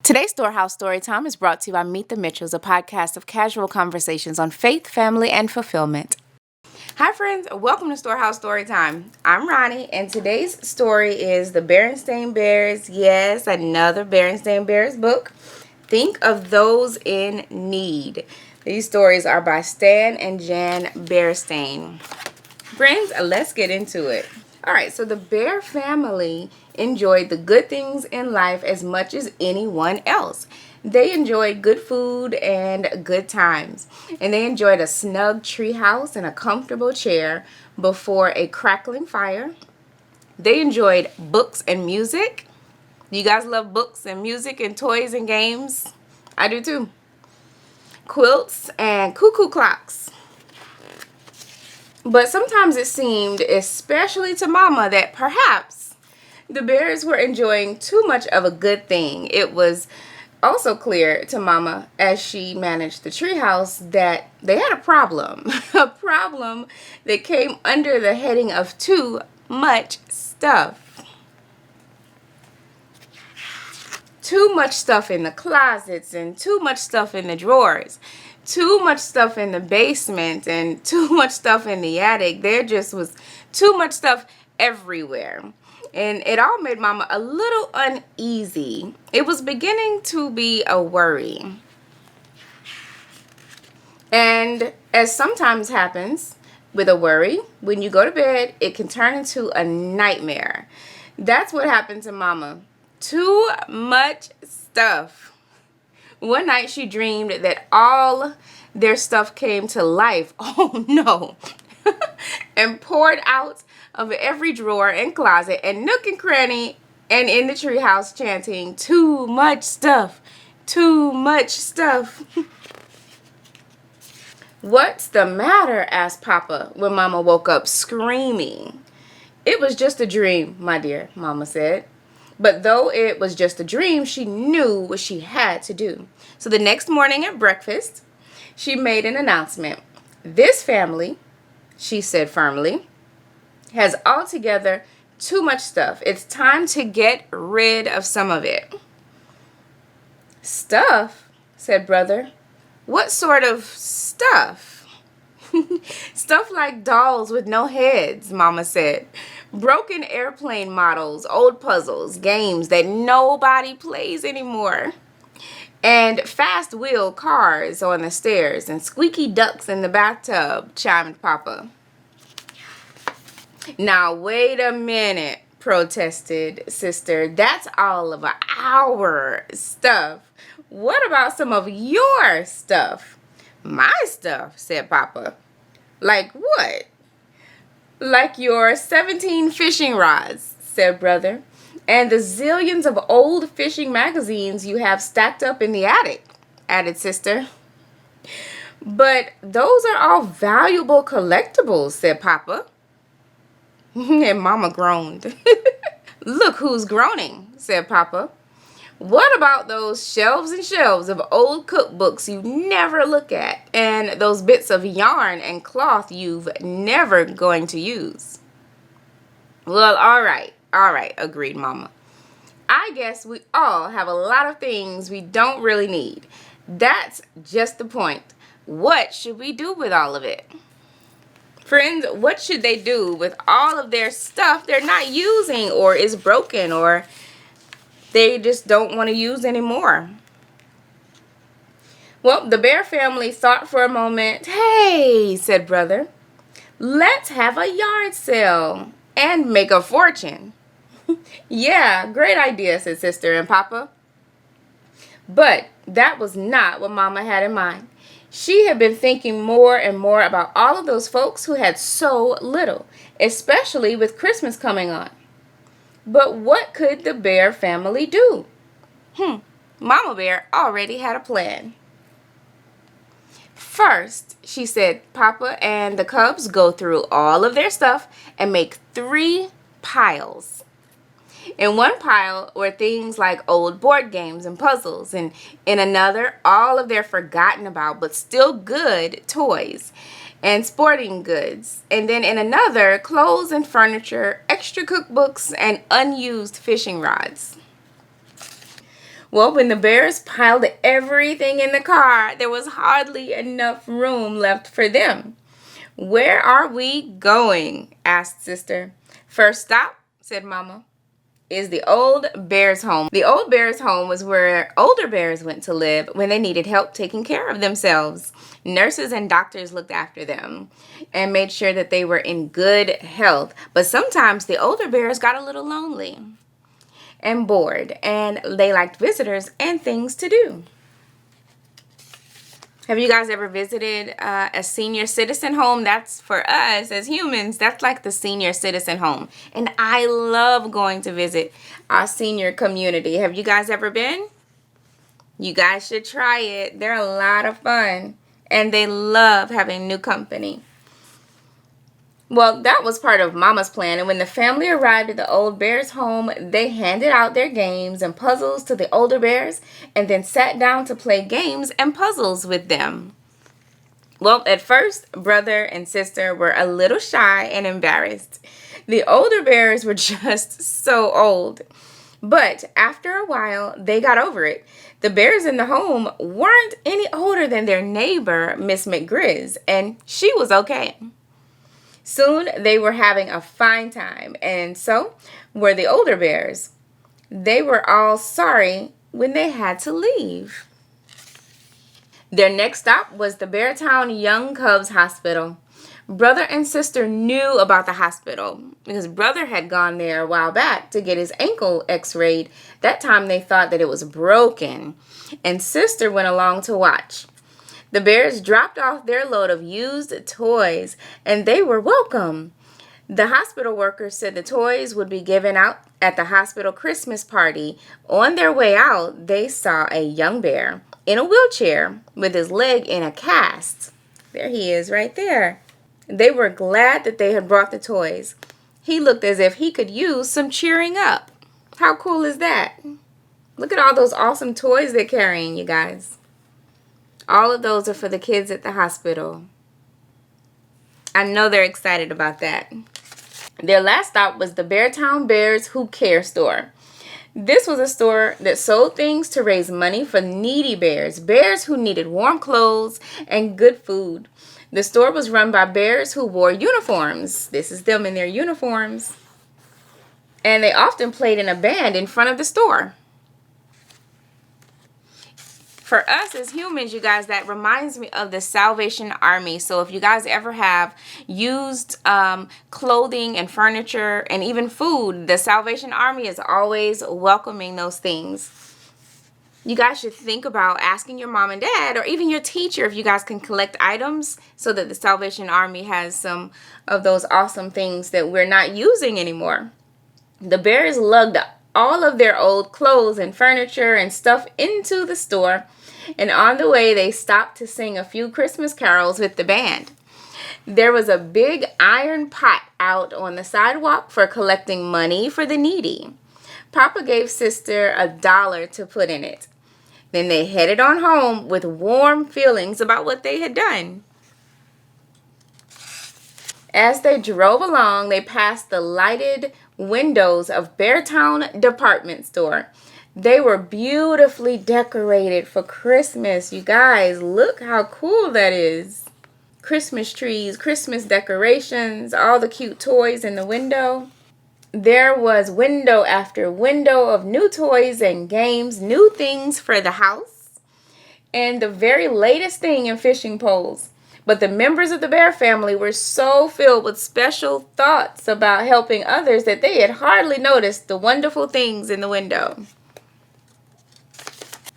Today's Storehouse Storytime is brought to you by Meet the Mitchells, a podcast of casual conversations on faith, family, and fulfillment. Hi friends, welcome to Storehouse Storytime. I'm Ronnie, and today's story is The Berenstain Bears. Yes, another Berenstain Bears book. Think of Those in Need. These stories are by Stan and Jan Berenstain. Friends, let's get into it. Alright, so the Bear family enjoyed the good things in life as much as anyone else. They enjoyed good food and good times. And they enjoyed a snug treehouse and a comfortable chair before a crackling fire. They enjoyed books and music. You guys love books and music and toys and games? I do too. Quilts and cuckoo clocks. But sometimes it seemed, especially to Mama, that perhaps the Bears were enjoying too much of a good thing. It was also clear to Mama, as she managed the treehouse, that they had a problem. A problem that came under the heading of too much stuff. Too much stuff in the closets and too much stuff in the drawers. Too much stuff in the basement and too much stuff in the attic. There just was too much stuff everywhere. And it all made Mama a little uneasy. It was beginning to be a worry. And as sometimes happens with a worry, when you go to bed, it can turn into a nightmare. That's what happened to Mama. Too much stuff. One night she dreamed that all their stuff came to life. Oh no. And poured out of every drawer and closet and nook and cranny and in the treehouse chanting, "Too much stuff. Too much stuff." "What's the matter?" asked Papa when Mama woke up screaming. "It was just a dream, my dear," Mama said. But though it was just a dream, she knew what she had to do. So the next morning at breakfast, she made an announcement. "This family," she said firmly, "has altogether too much stuff. It's time to get rid of some of it." "Stuff?" said Brother. "What sort of stuff?" "Stuff like dolls with no heads," Mama said. "Broken airplane models, old puzzles, games that nobody plays anymore. And fast wheel cars on the stairs and squeaky ducks in the bathtub," chimed Papa. "Now wait a minute," protested Sister. "That's all of our stuff. What about some of your stuff?" "My stuff," said Papa. "Like what?" "Like your 17 fishing rods," said Brother, "and the zillions of old fishing magazines you have stacked up in the attic," added Sister. "But those are all valuable collectibles," said Papa. And Mama groaned. "Look who's groaning," said Papa. "What about those shelves and shelves of old cookbooks you never look at, and those bits of yarn and cloth you've never going to use?" "Well, all right, agreed Mama. "I guess we all have a lot of things we don't really need. That's just the point. What should we do with all of it?" Friends, what should they do with all of their stuff they're not using or is broken or they just don't want to use anymore? Well, the Bear family thought for a moment. "Hey," said Brother, "let's have a yard sale and make a fortune." "Yeah, great idea," said Sister and Papa. But that was not what Mama had in mind. She had been thinking more and more about all of those folks who had so little, especially with Christmas coming on. But what could the Bear family do? Mama Bear already had a plan. "First," she said, "Papa and the cubs go through all of their stuff and make 3 piles. In one pile were things like old board games and puzzles, and in another, all of their forgotten about but still good toys and sporting goods, and then in another, clothes and furniture, extra cookbooks, and unused fishing rods." Well, when the bears piled everything in the car, there was hardly enough room left for them. "Where are we going?" asked Sister. "First stop," said Mama, "is the old bear's home." The old bear's home was where older bears went to live when they needed help taking care of themselves. Nurses and doctors looked after them and made sure that they were in good health. But sometimes the older bears got a little lonely and bored, and they liked visitors and things to do. Have you guys ever visited a senior citizen home? That's for us as humans. That's like the senior citizen home. And I love going to visit our senior community. Have you guys ever been? You guys should try it. They're a lot of fun. And they love having new company. Well, that was part of Mama's plan, and when the family arrived at the old bear's home, they handed out their games and puzzles to the older bears and then sat down to play games and puzzles with them. Well, at first, brother and sister were a little shy and embarrassed. The older bears were just so old. But after a while, they got over it. The bears in the home weren't any older than their neighbor, Miss McGrizz, and she was okay. Soon they were having a fine time, and so were the older bears. They were all sorry when they had to leave. Their next stop was the Beartown Young Cubs Hospital. Brother and sister knew about the hospital because brother had gone there a while back to get his ankle x-rayed. That time they thought that it was broken, and sister went along to watch. The bears dropped off their load of used toys, and they were welcome. The hospital workers said the toys would be given out at the hospital Christmas party. On their way out, they saw a young bear in a wheelchair with his leg in a cast. There he is right there. They were glad that they had brought the toys. He looked as if he could use some cheering up. How cool is that? Look at all those awesome toys they're carrying, you guys. All of those are for the kids at the hospital. I know they're excited about that. Their last stop was the Beartown Bears Who Care store. This was a store that sold things to raise money for needy bears, bears who needed warm clothes and good food. The store was run by bears who wore uniforms. This is them in their uniforms. And they often played in a band in front of the store. For us as humans, you guys, that reminds me of the Salvation Army. So if you guys ever have used clothing and furniture and even food, the Salvation Army is always welcoming those things. You guys should think about asking your mom and dad or even your teacher if you guys can collect items so that the Salvation Army has some of those awesome things that we're not using anymore. The bears lugged all of their old clothes and furniture and stuff into the store, and on the way they stopped to sing a few Christmas carols with the band. There was a big iron pot out on the sidewalk for collecting money for the needy. Papa gave sister $1 to put in it. Then they headed on home with warm feelings about what they had done. As they drove along, they passed the lighted windows of Beartown Department Store. They were beautifully decorated for Christmas. You guys, look how cool that is. Christmas trees, Christmas decorations, all the cute toys in the window. There was window after window of new toys and games, new things for the house, and the very latest thing in fishing poles. But the members of the bear family were so filled with special thoughts about helping others that they had hardly noticed the wonderful things in the window.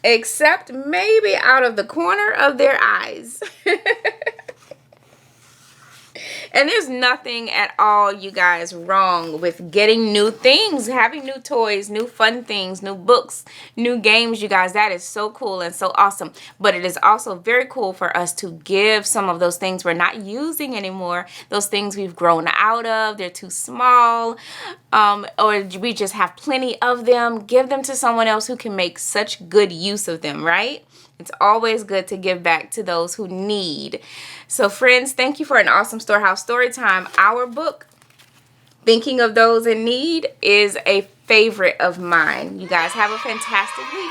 Except maybe out of the corner of their eyes. And there's nothing at all, you guys, wrong with getting new things, having new toys, new fun things, new books, new games, you guys. That is so cool and so awesome. But it is also very cool for us to give some of those things we're not using anymore, those things we've grown out of, they're too small, or we just have plenty of them. Give them to someone else who can make such good use of them, right? It's always good to give back to those who need. So friends, thank you for an awesome Storehouse story time. Our book, Thinking of Those in Need, is a favorite of mine. You guys have a fantastic week.